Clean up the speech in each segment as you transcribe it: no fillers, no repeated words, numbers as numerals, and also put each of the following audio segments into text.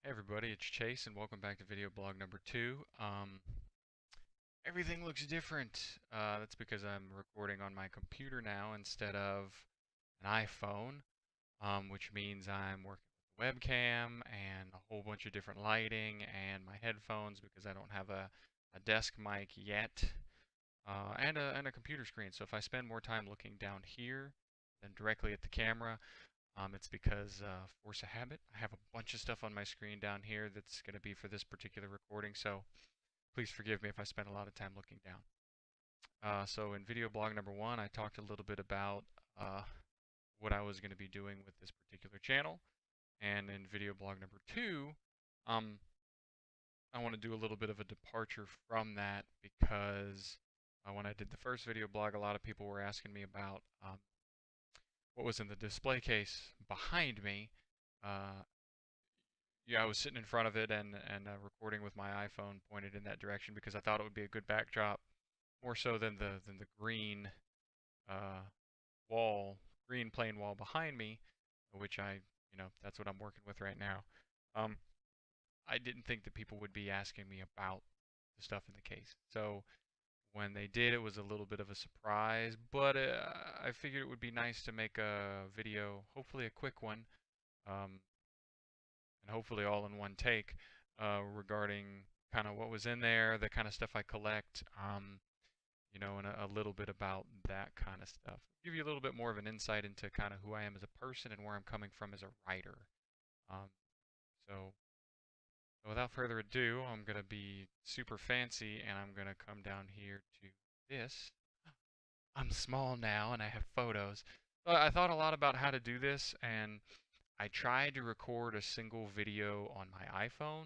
Hey everybody, it's Chase and welcome back to video blog number 2. Everything looks different. That's because I'm recording on my computer now instead of an iPhone, which means I'm working with a webcam and a whole bunch of different lighting and my headphones because I don't have a desk mic yet, and a computer screen. So if I spend more time looking down here than directly at the camera, it's because force of habit. I have a bunch of stuff on my screen down here that's going to be for this particular recording, so please forgive me if I spend a lot of time looking down. So in video blog number 1, I talked a little bit about what I was going to be doing with this particular channel, and in video blog number 2, um, I want to do a little bit of a departure from that because when I did the first video blog, a lot of people were asking me about what was in the display case behind me. Uh, yeah, I was sitting in front of it and recording with my iPhone pointed in that direction because I thought it would be a good backdrop, more so than the green uh, wall, green plain wall behind me, which that's what I'm working with right now. Um, I didn't think that people would be asking me about the stuff in the case, so when they did, it was a little bit of a surprise. But I figured it would be nice to make a video, hopefully a quick one, um, and hopefully all in one take, regarding kind of what was in there, the kind of stuff I collect, and a little bit about that kind of stuff. Give you a little bit more of an insight into kind of who I am as a person and where I'm coming from as a writer. Um, so, without further ado, I'm going to be super fancy and I'm going to come down here to this. I'm small now and I have photos. So I thought a lot about how to do this, and I tried to record a single video on my iPhone.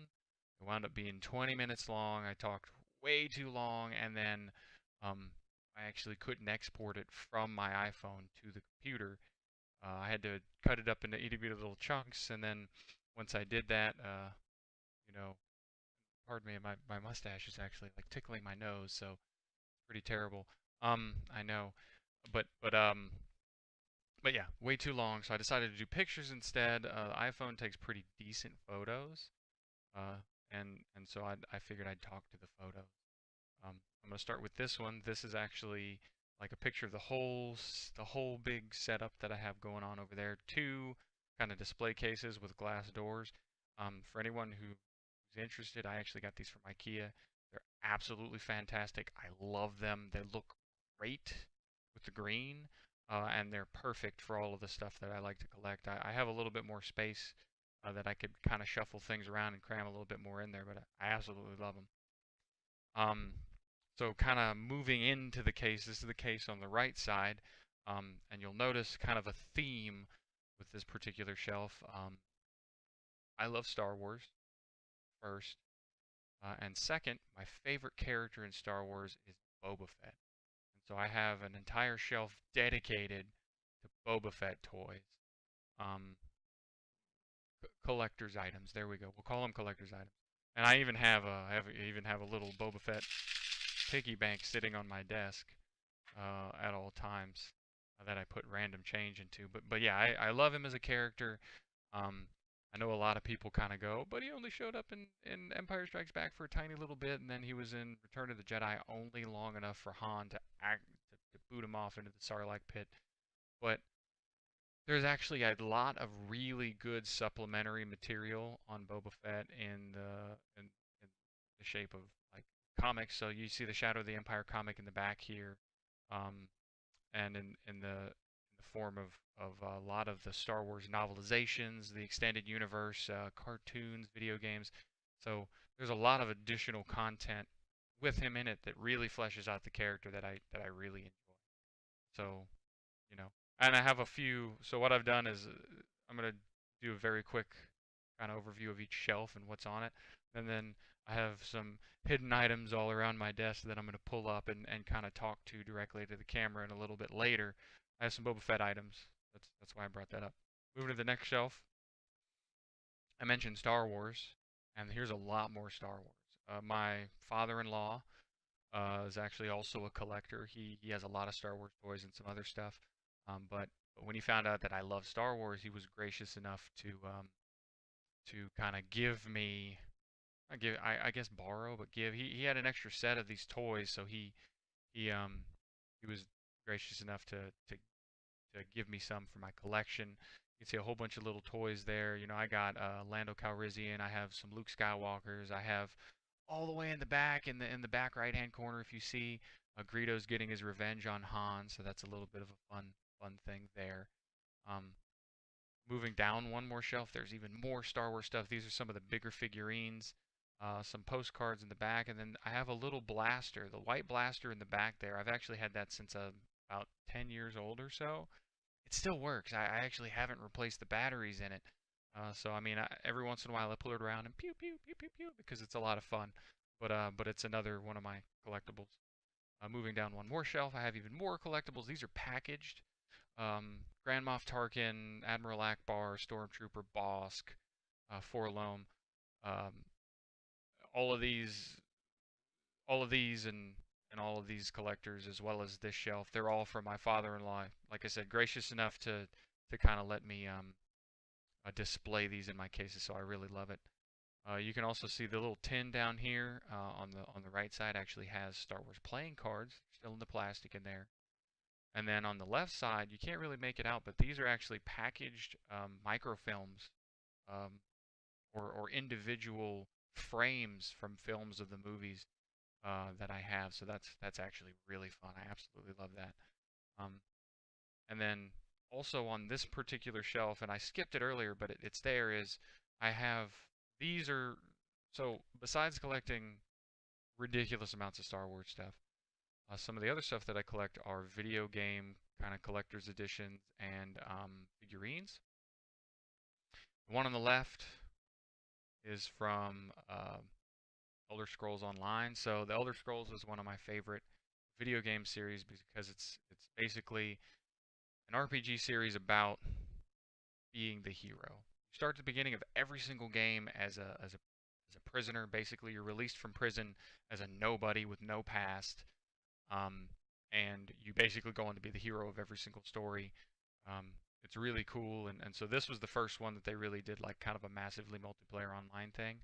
It wound up being 20 minutes long. I talked way too long, and then um, I actually couldn't export it from my iPhone to the computer. I had to cut it up into itty bitty little chunks, and then once I did that, you know, pardon me, my mustache is actually like tickling my nose, so pretty terrible. I know, but but yeah, way too long, so I decided to do pictures instead. The iPhone takes pretty decent photos, uh, and so I figured I'd talk to the photos. I'm gonna start with this one. This is actually like a picture of the whole big setup that I have going on over there. Two kind of display cases with glass doors. For anyone who's interested, I actually got these from IKEA. They're absolutely fantastic. I love them. They look great with the green, and they're perfect for all of the stuff that I like to collect. I have a little bit more space that I could kind of shuffle things around and cram a little bit more in there, but I absolutely love them. Um, so kind of moving into the case, this is the case on the right side, and you'll notice kind of a theme with this particular shelf. I love Star Wars, first, and second, my favorite character in Star Wars is Boba Fett. And so I have an entire shelf dedicated to Boba Fett toys. Um, Collector's items. There we go. We'll call them collector's items. And I even have a little Boba Fett piggy bank sitting on my desk at all times that I put random change into. But yeah, I love him as a character. Um, I know a lot of people kind of go, but he only showed up in Empire Strikes Back for a tiny little bit, and then he was in Return of the Jedi only long enough for Han to boot him off into the Sarlacc pit. But there's actually a lot of really good supplementary material on Boba Fett in the shape of like comics. So you see the Shadow of the Empire comic in the back here, um, and in the form of a lot of the Star Wars novelizations, the extended universe, cartoons, video games. So there's a lot of additional content with him in it that really fleshes out the character that I really enjoy. So you know. And I have a few. So what I've done is I'm gonna do a very quick kind of overview of each shelf and what's on it, and then I have some hidden items all around my desk that I'm gonna pull up and kind of talk to directly to the camera. And a little bit later, I have some Boba Fett items. That's why I brought that up. Moving to the next shelf, I mentioned Star Wars, and here's a lot more Star Wars. My father-in-law is actually also a collector. He has a lot of Star Wars toys and some other stuff. But when he found out that I love Star Wars, he was gracious enough to to kind of give me, I guess borrow, but give. He had an extra set of these toys, so he um he was gracious enough to give me some for my collection. You can see a whole bunch of little toys there. You know, I got Lando Calrissian. I have some Luke Skywalkers. I have all the way in the back, in the back right hand corner, if you see, Greedo's getting his revenge on Han. So that's a little bit of a fun thing there. Um, Moving down one more shelf, there's even more Star Wars stuff. These are some of the bigger figurines. Some postcards in the back, and then I have a little blaster, the white blaster in the back there. I've actually had that since about 10 years old or so. It still works. I actually haven't replaced the batteries in it. So I mean, every once in a while I pull it around and pew pew pew pew pew because it's a lot of fun. But it's another one of my collectibles. Moving down one more shelf, I have even more collectibles. These are packaged. Grand Moff Tarkin, Admiral Akbar, Stormtrooper Bosk, Forlom. Um, all of these, all of these, and all of these collectors, as well as this shelf, they're all from my father-in-law. Like I said, gracious enough to kind of let me display these in my cases, so I really love it. You can also see the little tin down here on the right side actually has Star Wars playing cards, still in the plastic in there. And then on the left side, you can't really make it out, but these are actually packaged microfilms um, or individual frames from films of the movies that I have. So that's actually really fun. I absolutely love that. Um, and then also on this particular shelf, and I skipped it earlier, but it's there, is I have, these are, so besides collecting ridiculous amounts of Star Wars stuff, some of the other stuff that I collect are video game kind of collector's editions and figurines. The one on the left is from Elder Scrolls Online. So the Elder Scrolls is one of my favorite video game series because it's basically an RPG series about being the hero. You start at the beginning of every single game as a prisoner. Basically, you're released from prison as a nobody with no past, um, and you basically go on to be the hero of every single story. It's really cool, and so this was the first one that they really did like kind of a massively multiplayer online thing.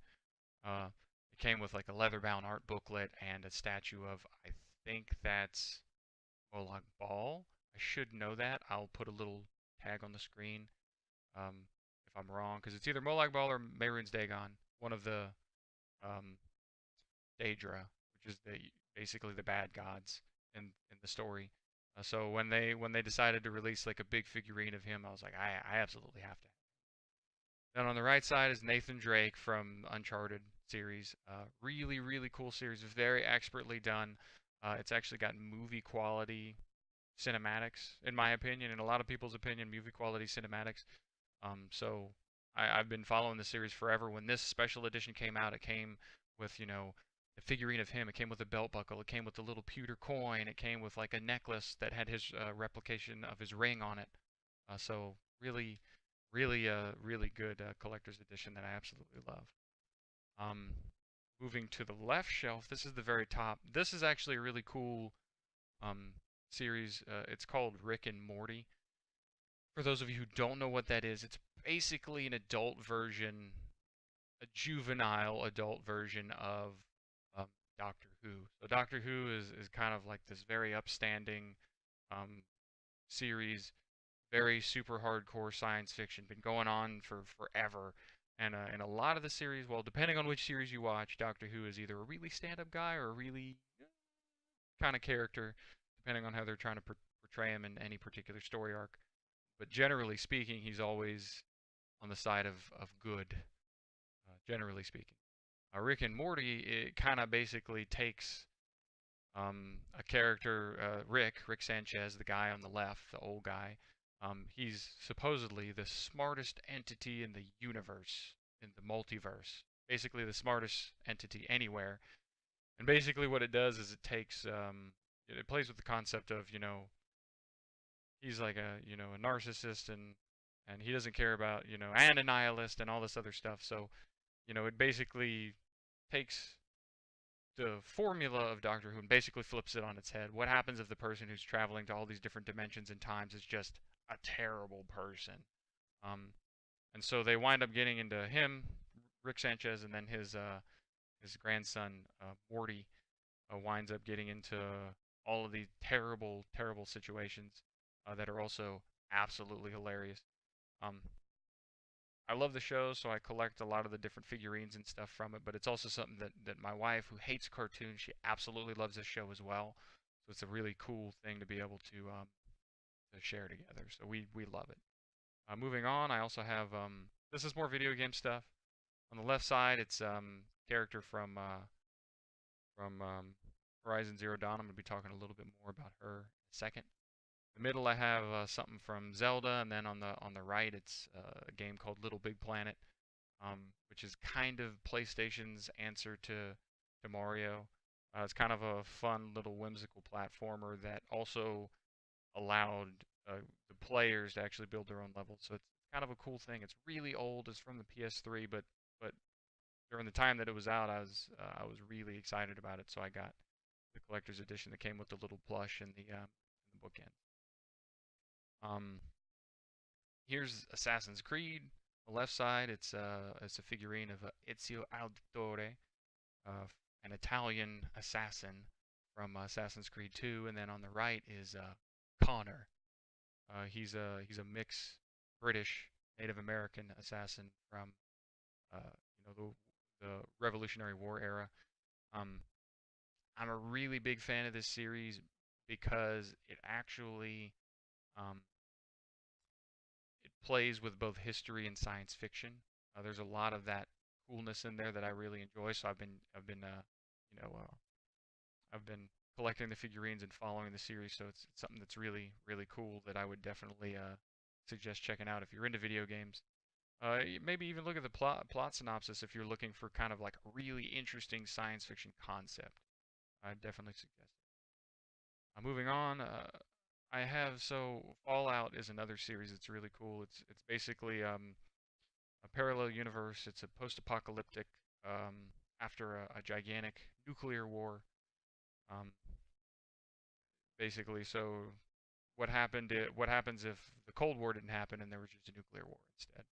Uh, it came with like a leather-bound art booklet and a statue of, I think that's Molag Bal. I should know that. I'll put a little tag on the screen if I'm wrong, because it's either Molag Bal or Mehrunes Dagon, one of the um, Daedra, which is basically the bad gods in the story. So when they decided to release like a big figurine of him, I was like, I absolutely have to. Then on the right side is Nathan Drake from Uncharted series. Really cool series, very expertly done. It's actually got movie quality cinematics, in my opinion, in a lot of people's opinion, movie quality cinematics. So I've been following the series forever. When this special edition came out, it came with, the figurine of him. It came with a belt buckle. It came with a little pewter coin. It came with like a necklace that had his replication of his ring on it. So really good collector's edition that I absolutely love. Um, Moving to the left shelf, this is the very top. This is actually a really cool um, series. It's called Rick and Morty. For those of you who don't know what that is, it's basically an adult version, a juvenile adult version of um, Doctor Who. So Doctor Who is kind of like this very upstanding um, series, very super hardcore science fiction, been going on for forever. And a lot of the series, well, depending on which series you watch, Doctor Who is either a really stand-up guy or a really kind of character, depending on how they're trying to portray him in any particular story arc. But generally speaking, he's always on the side of good, generally speaking. Rick and Morty, it kind of basically takes a character, Rick Sanchez, the guy on the left, the old guy. He's supposedly the smartest entity in the universe, in the multiverse. Basically, the smartest entity anywhere. And basically, what it does is it takes, it plays with the concept of, he's like a narcissist and he doesn't care about, and a nihilist and all this other stuff. So, it basically takes the formula of Doctor Who and basically flips it on its head. What happens if the person who's traveling to all these different dimensions and times is just a terrible person? Um, And so they wind up getting into him, Rick Sanchez, and then his grandson Morty winds up getting into all of these terrible, terrible situations that are also absolutely hilarious. Um, I love the show, so I collect a lot of the different figurines and stuff from it. But it's also something that my wife, who hates cartoons, she absolutely loves this show as well. So it's a really cool thing to be able to share together. So we love it. Moving on, I also have this is more video game stuff. On the left side, it's character from Horizon Zero Dawn. I'm going to be talking a little bit more about her in a second. In the middle, I have something from Zelda, and then on the right, it's a game called Little Big Planet, which is kind of PlayStation's answer to Mario. It's kind of a fun little whimsical platformer that also allowed the players to actually build their own levels. So it's kind of a cool thing. It's really old. It's from the PS3, but during the time that it was out, I was really excited about it. So I got the collector's edition that came with the little plush and the bookend. Um, Here's Assassin's Creed. On the left side, it's a figurine of Ezio Auditore, an Italian assassin from Assassin's Creed 2, and then on the right is Connor. He's a mixed British Native American assassin from the Revolutionary War era. Um, I'm a really big fan of this series because it actually um, it plays with both history and science fiction. There's a lot of that coolness in there that I really enjoy. So you know, I've been collecting the figurines and following the series. So it's something that's really, really cool that I would definitely suggest checking out if you're into video games. Maybe even look at the plot synopsis if you're looking for kind of like a really interesting science fiction concept. I definitely suggest it. Moving on, I have so Fallout is another series that's really cool. It's basically a parallel universe. It's a post-apocalyptic after a gigantic nuclear war. Um, Basically, so what happens if the Cold War didn't happen and there was just a nuclear war instead?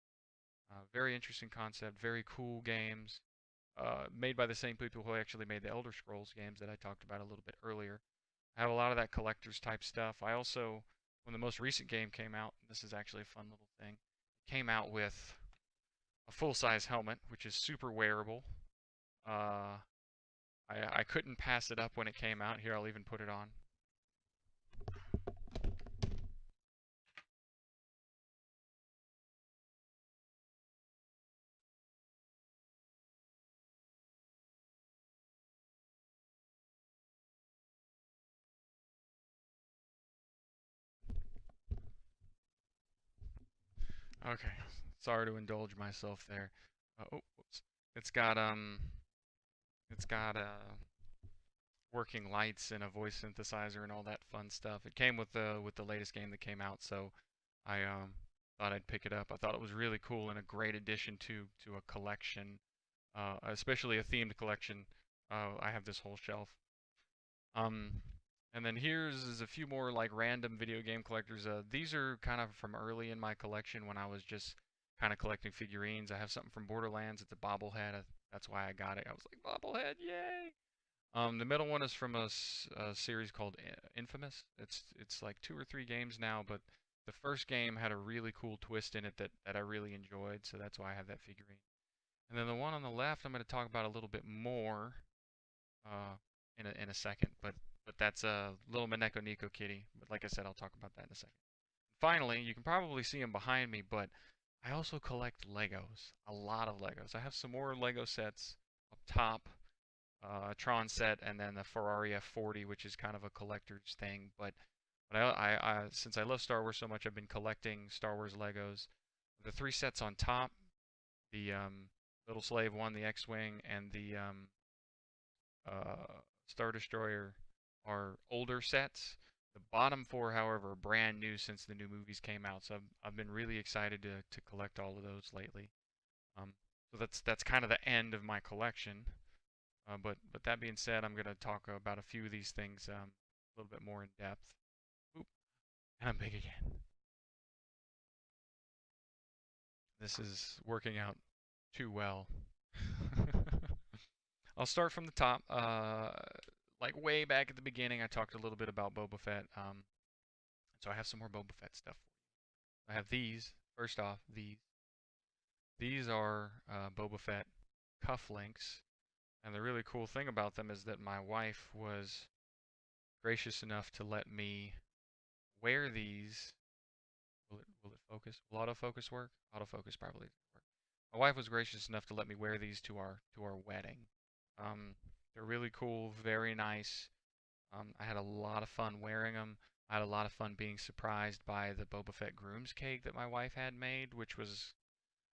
Very interesting concept. Very cool games. Made by the same people who actually made the Elder Scrolls games that I talked about a little bit earlier. I have a lot of that collector's type stuff. I also, when the most recent game came out, this is actually a fun little thing, came out with a full-size helmet, which is super wearable. Uh, I couldn't pass it up when it came out. Here, I'll even put it on. Okay, sorry to indulge myself there. Oh, whoops. It's got um, it's got working lights and a voice synthesizer and all that fun stuff. It came with the latest game that came out, so I thought I'd pick it up. I thought it was really cool and a great addition to a collection, especially a themed collection. I have this whole shelf. Um, and then here's is a few more like random video game collectors. These are kind of from early in my collection when I was just kind of collecting figurines. I have something from Borderlands. It's a bobblehead. That's why I got it. I was like, bobblehead, yay! The middle one is from a series called Infamous. It's like 2 or 3 games now, but the first game had a really cool twist in it that I really enjoyed, so that's why I have that figurine. And then the one on the left, I'm going to talk about a little bit more uh, in a second, but that's a little Mineko Nico kitty. But like I said, I'll talk about that in a second. Finally, you can probably see him behind me, but I also collect Legos, a lot of Legos. I have some more Lego sets up top, Tron set, and then the Ferrari F40, which is kind of a collector's thing. But since I love Star Wars so much, I've been collecting Star Wars Legos. The 3 sets on top, the Little Slave one, the X-wing, and the Star Destroyer are older sets. The bottom 4, however, are brand new since the new movies came out. So I've been really excited to collect all of those lately. Um, so that's kind of the end of my collection. But that being said, I'm going to talk about a few of these things a little bit more in depth. Oop, and I'm big again. This is working out too well. I'll start from the top. Like way back at the beginning, I talked a little bit about Boba Fett. So I have some more Boba Fett stuff. I have these. First off, these are Boba Fett cufflinks, and the really cool thing about them is that my wife was gracious enough to let me wear these. Will it focus? Will autofocus work? Autofocus probably doesn't work. My wife was gracious enough to let me wear these to our wedding. Um, they're really cool, very nice. I had a lot of fun wearing them. I had a lot of fun being surprised by the Boba Fett groom's cake that my wife had made, which was,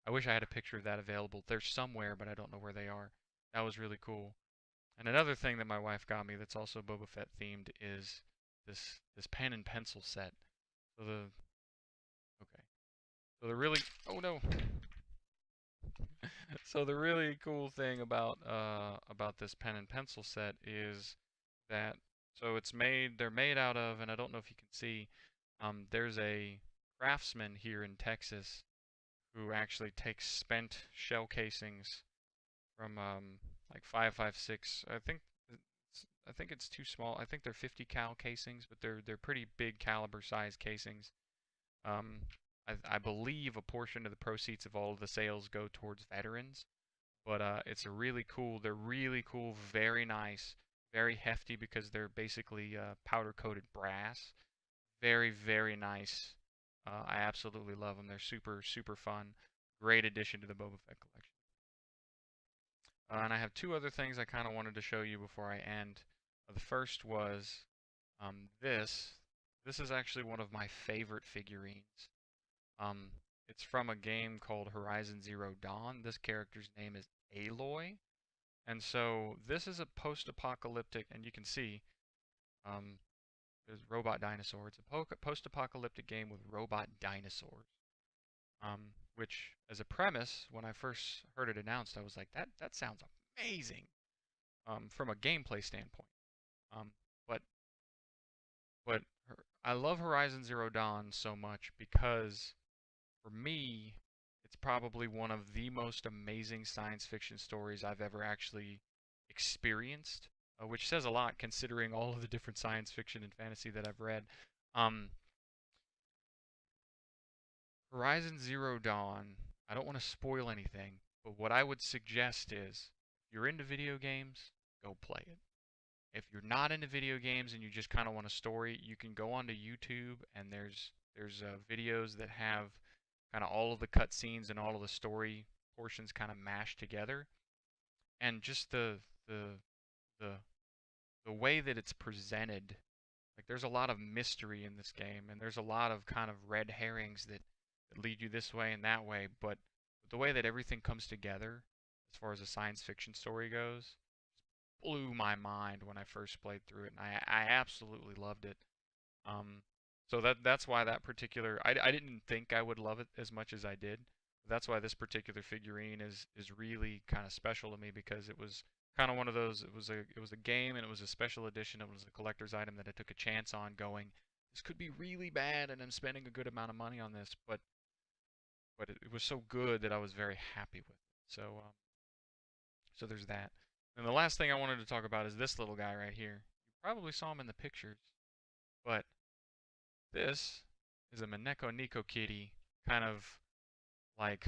I wish I had a picture of that available. They're somewhere, but I don't know where they are. That was really cool. And another thing that my wife got me that's also Boba Fett themed is this pen and pencil set. So the okay. So the really oh no. So the really cool thing about this pen and pencil set is that so they're made out of, and I don't know if you can see, there's a craftsman here in Texas who actually takes spent shell casings from like 5.56. I think it's too small. I think they're 50 cal casings, but they're pretty big caliber size casings. Um, I believe a portion of the proceeds of all of the sales go towards veterans, but it's a really cool. They're really cool, very nice, very hefty because they're basically powder coated brass. Very, very nice. I absolutely love them. They're super, super fun. Great addition to the Boba Fett collection. And I have two other things I kind of wanted to show you before I end. The first was this. This is actually one of my favorite figurines. Um, it's from a game called Horizon Zero Dawn. This character's name is Aloy. And so this is a post-apocalyptic, and you can see um, there's robot dinosaur. It's a post-apocalyptic game with robot dinosaurs. Which, as a premise, when I first heard it announced, I was like, that sounds amazing from a gameplay standpoint. Um, but but I love Horizon Zero Dawn so much because for me, it's probably one of the most amazing science fiction stories I've ever actually experienced, which says a lot considering all of the different science fiction and fantasy that I've read. Um, Horizon Zero Dawn, I don't want to spoil anything, but what I would suggest is if you're into video games, go play it. If you're not into video games and you just kind of want a story, you can go onto YouTube and there's videos that have kind of all of the cutscenes and all of the story portions kind of mashed together, and just the the way that it's presented. Like there's a lot of mystery in this game, and there's a lot of kind of red herrings that lead you this way and that way, but the way that everything comes together as far as a science fiction story goes blew my mind when I first played through it, and I absolutely loved it. Um, so that's why that particular I didn't think I would love it as much as I did. That's why this particular figurine is really kind of special to me because it was kind of one of those. It was a game and it was a special edition. It was a collector's item that I took a chance on going. This could be really bad, and I'm spending a good amount of money on this, but it was so good that I was very happy with it. So there's that. And the last thing I wanted to talk about is this little guy right here. You probably saw him in the pictures, but this is a Mineko Nico kitty, kind of like,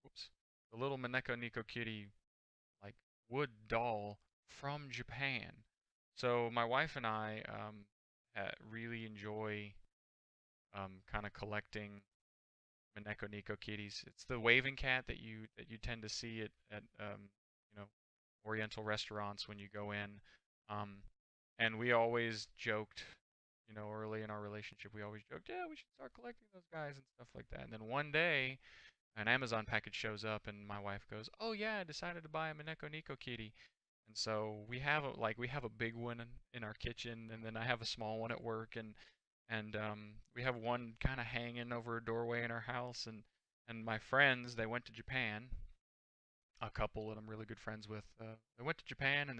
whoops, the little Mineko Nico kitty, like wood doll from Japan. So my wife and I really enjoy kind of collecting Mineko Nico kitties. It's the waving cat that you tend to see at you know Oriental restaurants when you go in. Um, and we always joked, early in our relationship, we always joked, yeah, we should start collecting those guys and stuff like that. And then one day, an Amazon package shows up, and my wife goes, "Oh yeah, I decided to buy a Mineko Nico kitty." And so we have a big one in our kitchen, and then I have a small one at work, and we have one kind of hanging over a doorway in our house. And my friends, they went to Japan, a couple that I'm really good friends with. They went to Japan and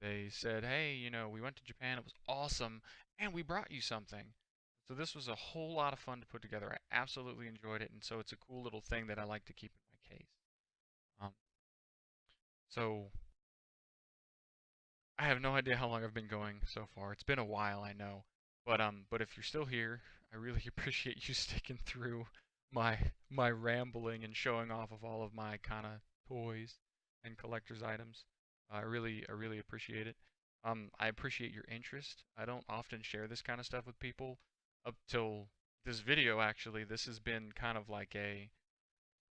they said, "Hey, we went to Japan. It was awesome, and we brought you something." So this was a whole lot of fun to put together. I absolutely enjoyed it, and so it's a cool little thing that I like to keep in my case. Um, so I have no idea how long I've been going so far. It's been a while, I know. But if you're still here, I really appreciate you sticking through my rambling and showing off of all of my kind of toys and collector's items. I really appreciate it. I appreciate your interest. I don't often share this kind of stuff with people. Up till this video, actually, this has been kind of like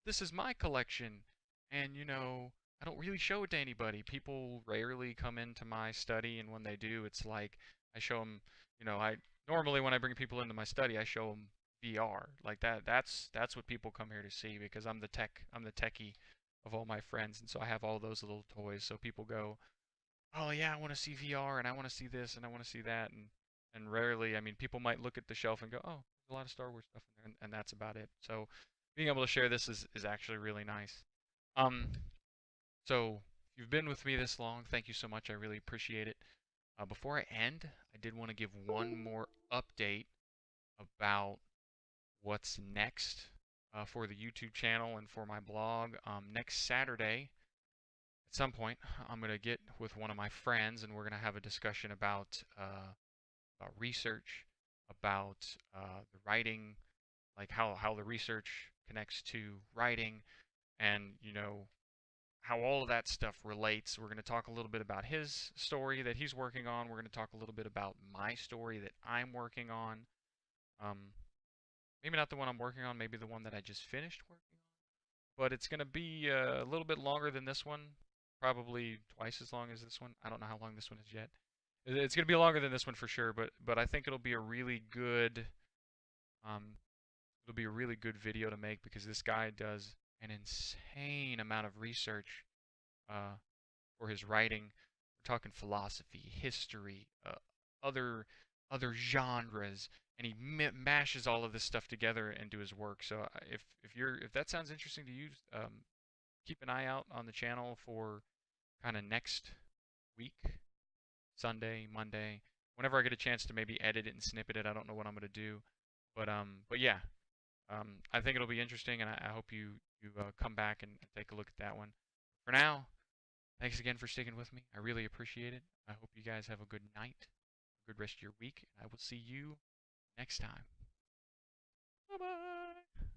this is my collection, and I don't really show it to anybody. People rarely come into my study, and when they do, it's like I show them, I normally when I bring people into my study, I show them VR. Like that's what people come here to see because I'm the techie of all my friends, and so I have all those little toys. So people go, "Oh yeah, I want to see VR, and I want to see this, and I want to see that," and rarely, I mean, people might look at the shelf and go, "Oh, there's a lot of Star Wars stuff in there," and that's about it. So being able to share this is actually really nice. Um, so if you've been with me this long, thank you so much. I really appreciate it. Before I end, I did want to give one more update about what's next for the YouTube channel and for my blog. Next Saturday, at some point, I'm going to get with one of my friends and we're going to have a discussion about research, about the writing, like how the research connects to writing, and how all of that stuff relates. We're going to talk a little bit about his story that he's working on. We're going to talk a little bit about my story that I'm working on. Um, maybe not the one I'm working on, maybe the one that I just finished working on. But it's going to be a little bit longer than this one, probably twice as long as this one. I don't know how long this one is yet. It's going to be longer than this one for sure, but I think it'll be a really good um, it'll be a really good video to make because this guy does an insane amount of research uh, for his writing. We're talking philosophy, history, other other genres, and he mashes all of this stuff together into his work. So if that sounds interesting to you, keep an eye out on the channel for kind of next week, Sunday, Monday, whenever I get a chance to maybe edit it and snippet it. I don't know what I'm gonna do, but yeah, I think it'll be interesting, and I hope you come back and take a look at that one. For now, thanks again for sticking with me. I really appreciate it. I hope you guys have a good night, a good rest of your week, and I will see you next time. Bye bye.